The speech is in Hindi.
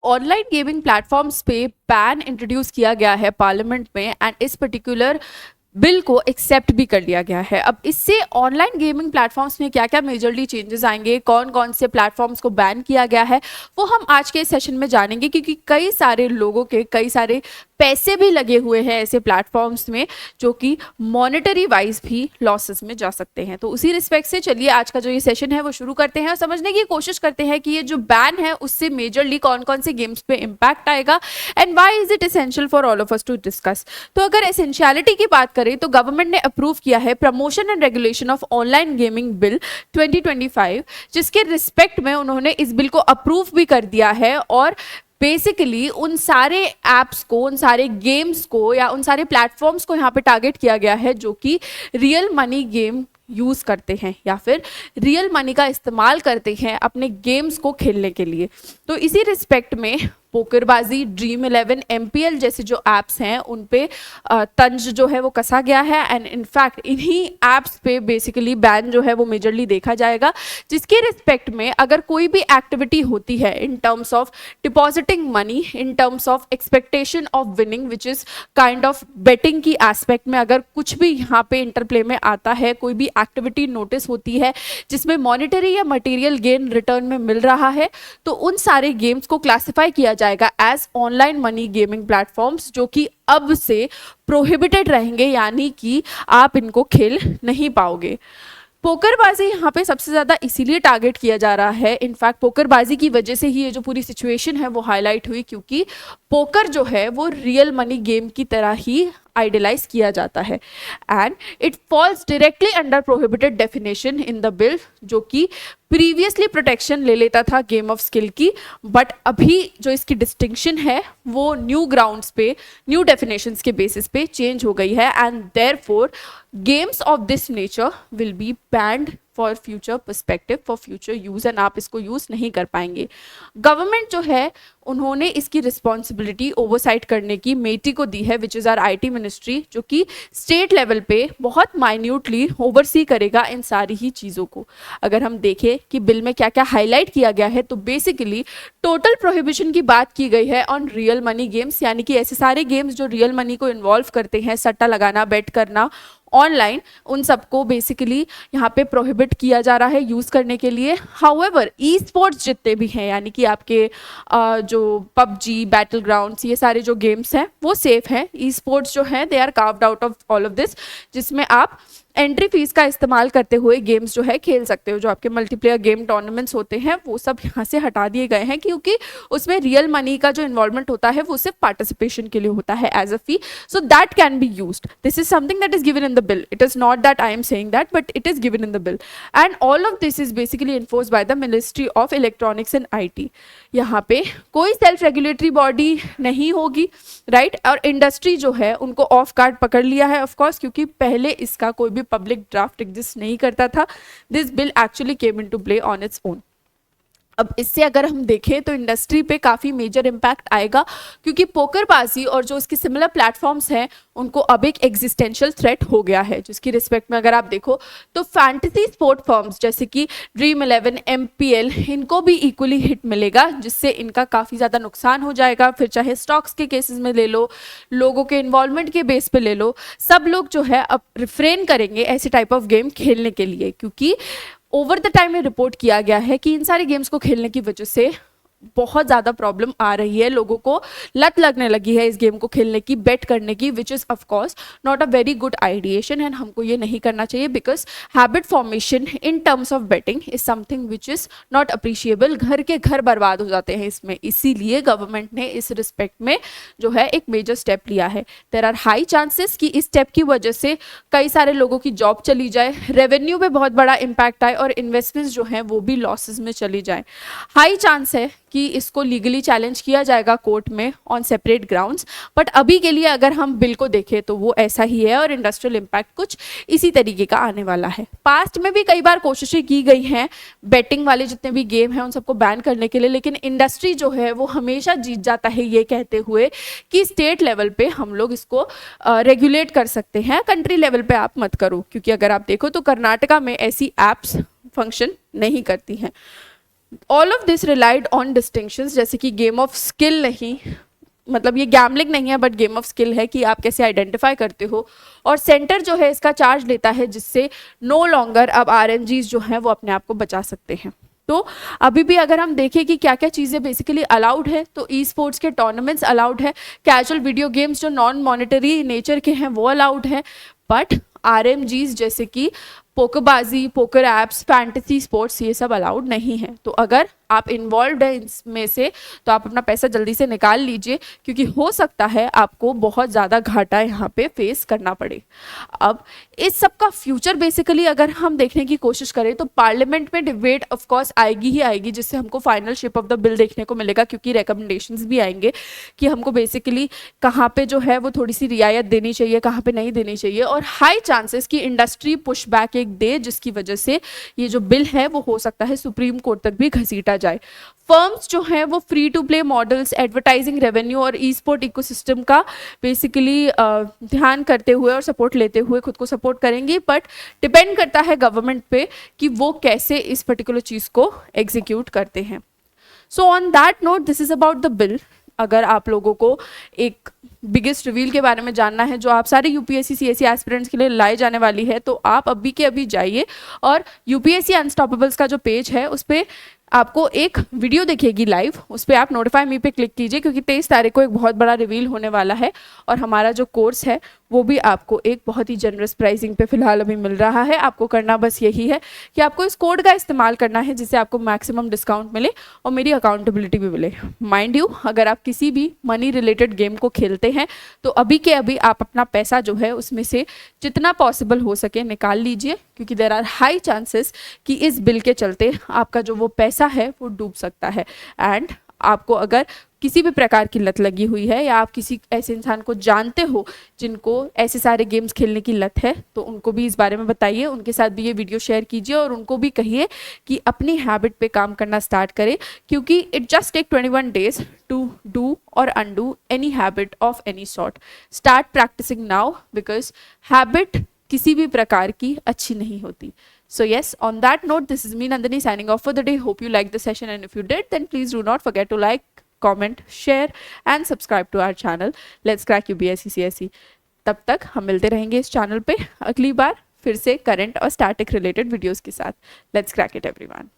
ऑनलाइन गेमिंग प्लेटफॉर्म्स पे बैन इंट्रोड्यूस किया गया है पार्लियामेंट में एंड इस पर्टिकुलर बिल को एक्सेप्ट भी कर लिया गया है। अब इससे ऑनलाइन गेमिंग प्लेटफॉर्म्स में क्या क्या मेजरली चेंजेस आएंगे, कौन कौन से प्लेटफॉर्म्स को बैन किया गया है, वो हम आज के सेशन में जानेंगे, क्योंकि कई सारे लोगों के कई सारे पैसे भी लगे हुए हैं ऐसे प्लेटफॉर्म्स में जो कि मॉनेटरी वाइज भी लॉसेस में जा सकते हैं। तो उसी रिस्पेक्ट से चलिए आज का जो ये सेशन है वो शुरू करते हैं और समझने की कोशिश करते हैं कि ये जो बैन है उससे मेजरली कौन कौन से गेम्स पे इम्पैक्ट आएगा and why is it essential for all of us to discuss. तो अगर एसेंशियलिटी की बात करें तो गवर्नमेंट ने अप्रूव किया है promotion and regulation of online gaming bill 2025, जिसके रिस्पेक्ट में उन्होंने इस बिल को अप्रूव भी कर दिया है और बेसिकली उन सारे ऐप्स को, उन सारे गेम्स को या उन सारे प्लेटफॉर्म्स को यहाँ पे टारगेट किया गया है जो कि रियल मनी गेम यूज़ करते हैं या फिर रियल मनी का इस्तेमाल करते हैं अपने गेम्स को खेलने के लिए। तो इसी रिस्पेक्ट में पोकरबाजी, ड्रीम 11, MPL जैसे जो ऐप्स हैं उन पे तंज जो है वो कसा गया है एंड इनफैक्ट इन्हीं ऐप्स पे बेसिकली बैन जो है वो मेजरली देखा जाएगा, जिसके रिस्पेक्ट में अगर कोई भी एक्टिविटी होती है in terms of depositing money, in terms of expectation of winning which is kind of betting की एस्पेक्ट में, अगर कुछ भी यहाँ पे इंटरप्ले में आता है, कोई भी एक्टिविटी नोटिस होती है जिसमें मॉनेटरी या मटेरियल गेन रिटर्न में मिल रहा है, तो उन सारे गेम्स को क्लासिफाई किया जाएगा as online money gaming platforms जो कि अब से प्रोहिबिटेड रहेंगे, यानी कि आप इनको खेल नहीं पाओगे। पोकरबाजी यहाँ पे सबसे ज़्यादा इसीलिए टारगेट किया जा रहा है, इनफैक्ट पोकरबाजी की वजह से ही ये जो पूरी सिचुएशन है वो हाईलाइट हुई, क्योंकि पोकर जो है वो रियल मनी गेम की तरह ही आइडियलाइज किया जाता है and it falls directly under prohibited definition in the bill, जो कि प्रीवियसली प्रोटेक्शन ले लेता था गेम ऑफ स्किल की, बट अभी जो इसकी डिस्टिंक्शन है वो न्यू ग्राउंड्स पे, न्यू डेफिनेशंस के बेसिस पे चेंज हो गई है and therefore games of this nature will be band for future perspective, for future use and आप इसको यूज़ नहीं कर पाएंगे। गवर्नमेंट जो है उन्होंने इसकी रिस्पॉन्सिबिलिटी ओवरसाइट करने की मेटी को दी है, which is our IT ministry, जो कि स्टेट लेवल पे बहुत माइन्यूटली ओवरसी करेगा इन सारी ही चीज़ों को। अगर हम देखें कि बिल में क्या क्या हाईलाइट किया गया है तो बेसिकली टोटल प्रोहिबिशन की बात की गई है ऑन रियल मनी गेम्स, यानी कि ऐसे सारे गेम्स जो रियल मनी को इन्वॉल्व करते हैं, सट्टा लगाना, बेट करना ऑनलाइन, उन सबको बेसिकली यहाँ पे प्रोहिबिट किया जा रहा है यूज़ करने के लिए। हाउएवर ई स्पोर्ट्स जितने भी हैं, यानी कि आपके जो PUBG, बैटल ग्राउंड्स, ये सारे जो गेम्स हैं वो सेफ हैं। ई स्पोर्ट्स जो हैं they are carved out of all of this, जिसमें आप एंट्री फीस का इस्तेमाल करते हुए गेम्स जो है खेल सकते हो। जो आपके मल्टीप्लेयर गेम टूर्नामेंट्स होते हैं वो सब यहाँ से हटा दिए गए हैं, क्योंकि उसमें रियल मनी का जो इन्वॉल्वमेंट होता है वो सिर्फ पार्टिसिपेशन के लिए होता है as a fee, so that can be used. This is something that is given in the bill, it is not that I am saying that, but it is given in the bill and all of this is basically enforce by the ministry of electronics and IT। यहाँ पे कोई सेल्फ रेगुलेटरी बॉडी नहीं होगी, राइट, और इंडस्ट्री जो है उनको ऑफ गार्ड पकड़ लिया है ऑफकोर्स, क्योंकि पहले इसका कोई भी पब्लिक ड्राफ्ट एग्जिस्ट नहीं करता था। This bill actually came into play on its own. अब इससे अगर हम देखें तो इंडस्ट्री पे काफ़ी मेजर इम्पैक्ट आएगा, क्योंकि पोकरबाजी और जो उसके सिमिलर प्लेटफॉर्म्स हैं उनको अब एक एग्जिस्टेंशियल थ्रेट हो गया है, जिसकी रिस्पेक्ट में अगर आप देखो तो फैंटेसी स्पोर्ट फर्म्स जैसे कि ड्रीम 11, MPL, इनको भी इक्वली हिट मिलेगा, जिससे इनका काफ़ी ज़्यादा नुकसान हो जाएगा। फिर चाहे स्टॉक्स के केसेस में ले लो, लोगों के इन्वॉल्वमेंट के बेस पे ले लो, सब लोग जो है अब रिफ्रेन करेंगे ऐसे टाइप ऑफ गेम खेलने के लिए, क्योंकि ओवर द टाइम में रिपोर्ट किया गया है कि इन सारे गेम्स को खेलने की वजह से बहुत ज़्यादा प्रॉब्लम आ रही है, लोगों को लत लगने लगी है इस गेम को खेलने की, बेट करने की, which is of course not a very good ideation and हमको ये नहीं करना चाहिए, because habit formation in terms of betting is something which is not appreciable. घर के घर बर्बाद हो जाते हैं इसमें, इसीलिए गवर्नमेंट ने इस रिस्पेक्ट में जो है एक मेजर स्टेप लिया है। देयर आर हाई चांसेस कि इस स्टेप की वजह से कई सारे लोगों की जॉब चली जाए, रेवेन्यू पे बहुत बड़ा इम्पैक्ट आए और इन्वेस्टमेंट्स जो हैं वो भी लॉसेस में चली जाएँ। हाई चांस है कि इसको लीगली चैलेंज किया जाएगा कोर्ट में ऑन सेपरेट ग्राउंड्स, बट अभी के लिए अगर हम बिल को देखें तो वो ऐसा ही है और इंडस्ट्रियल इम्पैक्ट कुछ इसी तरीके का आने वाला है। पास्ट में भी कई बार कोशिशें की गई हैं बेटिंग वाले जितने भी गेम हैं उन सबको बैन करने के लिए, लेकिन इंडस्ट्री जो है वो हमेशा जीत जाता है ये कहते हुए कि स्टेट लेवल पे हम लोग इसको रेगुलेट कर सकते हैं, कंट्री लेवल पे आप मत करो, क्योंकि अगर आप देखो तो कर्नाटका में ऐसी एप्स फंक्शन नहीं करती हैं। All of this relied on distinctions, जैसे कि गेम ऑफ स्किल नहीं, मतलब ये गैम्बलिंग नहीं है बट गेम ऑफ स्किल है कि आप कैसे आइडेंटिफाई करते हो, और सेंटर जो है इसका चार्ज लेता है, जिससे नो लॉन्गर अब आरएनजीज जो हैं वो अपने आप को बचा सकते हैं। तो अभी भी अगर हम देखें कि क्या क्या चीज़ें बेसिकली अलाउड है, तो ई स्पोर्ट्स के टूर्नामेंट्स अलाउड है, कैजुअल वीडियो गेम्स जो नॉन मॉनेटरी नेचर के हैं वो अलाउड है, बट आरएमजीज जैसे कि पोकरबाजी, पोकर ऐप्स, फैंटेसी स्पोर्ट्स, ये सब अलाउड नहीं है। तो अगर आप इन्वॉल्व है इसमें से तो आप अपना पैसा जल्दी से निकाल लीजिए, क्योंकि हो सकता है आपको बहुत ज़्यादा घाटा यहाँ पे फेस करना पड़े। अब इस सब का फ्यूचर बेसिकली अगर हम देखने की कोशिश करें तो पार्लियामेंट में डिबेट ऑफ कोर्स आएगी ही आएगी, जिससे हमको final shape of the bill देखने को मिलेगा, क्योंकि रिकमेंडेशंस भी आएंगे कि हमको बेसिकली कहाँ पे जो है वो थोड़ी सी रियायत देनी चाहिए, कहाँ पे नहीं देनी चाहिए, और हाई चांसेस कि इंडस्ट्री पुश बैक एक दे, जिसकी वजह से ये जो बिल है वो हो सकता है सुप्रीम कोर्ट तक भी घसीटा जाए। फर्म्स जो हैं वो free to play models, advertising revenue और ई स्पोर्ट इकोसिस्टम का बेसिकली ध्यान करते हुए और सपोर्ट लेते हुए खुद को सपोर्ट करेंगी, बट डिपेंड करता है गवर्नमेंट पे कि वो कैसे इस पर्टिकुलर चीज़ को एग्जीक्यूट करते हैं। So on that note, this is about the bill. अगर आप लोगों को एक बिगेस्ट रिवील के बारे में जानना है जो आप सारे यूपीएससी सीएससी एस्पिरेंट्स के लिए लाई जाने वाली है, तो आप अभी के अभी जाइए और यूपीएससी अनस्टॉपेबल्स का जो पेज है उस पर आपको एक वीडियो दिखेगी लाइव, उस पर आप नोटिफाई मी पे क्लिक कीजिए, क्योंकि 23 तारीख को एक बहुत बड़ा रिवील होने वाला है, और हमारा जो कोर्स है वो भी आपको एक बहुत ही जनरस प्राइसिंग पे फिलहाल अभी मिल रहा है। आपको करना बस यही है कि आपको इस कोड का इस्तेमाल करना है, जिससे आपको मैक्सिमम डिस्काउंट मिले और मेरी अकाउंटेबिलिटी भी मिले। माइंड यू, अगर आप किसी भी मनी रिलेटेड गेम को खेलते हैं तो अभी के अभी आप अपना पैसा जो है उसमें से जितना पॉसिबल हो सके निकाल लीजिए, क्योंकि देयर आर हाई चांसेस कि इस बिल के चलते आपका जो वो पैसा है वो डूब सकता है। एंड आपको अगर किसी भी प्रकार की लत लगी हुई है, या आप किसी ऐसे इंसान को जानते हो जिनको ऐसे सारे गेम्स खेलने की लत है, तो उनको भी इस बारे में बताइए, उनके साथ भी ये वीडियो शेयर कीजिए, और उनको भी कहिए कि अपनी हैबिट पे काम करना स्टार्ट करें, क्योंकि it just take 21 days to do और undo any habit of any sort. Start practicing now, because habit किसी भी प्रकार की अच्छी नहीं होती। So yes, on that note, this is me Nandini signing off for the day. Hope you liked the session, and if you did, then please do not forget to like, comment, share and subscribe to our channel. Let's crack UPSC CSE. तब तक हम मिलते रहेंगे इस चैनल पे अगली बार फिर से करंट और स्टैटिक रिलेटेड वीडियोस के साथ। Let's crack it everyone.